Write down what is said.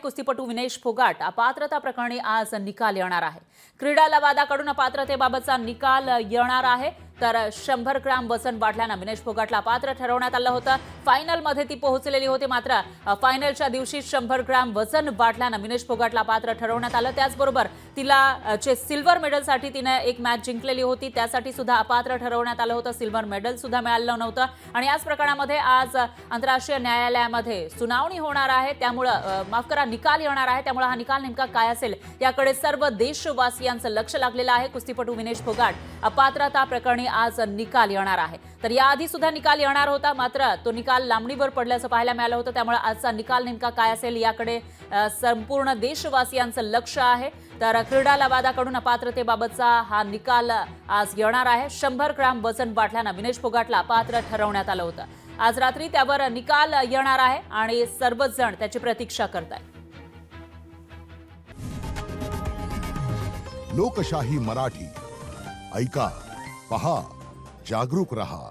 कुस्तीपटू विनेश फोगाट अपात्रता प्रकरणी आज निकाल येणार आहे। क्रीडा लवादाकडून अपात्रतेबाबतचा निकाल येणार आहे। तर 100 ग्रॅम वजन वाढल्याने विनेश फोगाटला अपात्र ठरवण्यात आलं होतं। फायनलमध्ये ती पोहोचलेली होती, मात्र फायनलच्या दिवशी 100 ग्रॅम वजन वाढल्याने विनेश फोगाटला अपात्र ठरवण्यात आलं। त्याचबरोबर तिला सिल्वर मेडलसाठी तिने एक मॅच जिंकलेली होती, त्यासाठी सुद्धा अपात्र ठरवण्यात आलं होतं। सिल्वर मेडल सुद्धा मिळालं नव्हतं आणि याच प्रकरणामध्ये आज आंतरराष्ट्रीय न्यायालयामध्ये सुनावणी होणार आहे। त्यामुळे माफ करा, निकाल येणार आहे। त्यामुळे हा निकाल नेमका काय असेल याकडे सर्व देशवासियांचं लक्ष लागलेलं आहे। कुस्तीपटू विनेश फोगाट अपात्रता प्रकरणी आज निकाल येणार आहे। तर याआधी सुद्धा निकाल येणार होता, मात्र तो निकाल लांबणीवर पडल्याचं पाहायला मिळालं होतं। त्यामुळे आजचा निकाल नेमका काय असेल याकडे संपूर्ण देशवासियांचं लक्ष आहे। तर क्रीडा लवादाकडून अपात्रतेबाबतचा हा निकाल आज येणार आहे। 100 ग्रॅम वजन वाढल्याने विनेश फोगाटला अपात्र ठरवण्यात आलं होतं। आज रात्री त्यावर निकाल येणार आहे आणि सर्वच जण त्याची प्रतीक्षा करतायत। लोकशाही मराठी ऐका, पहा, जागरूक रहा।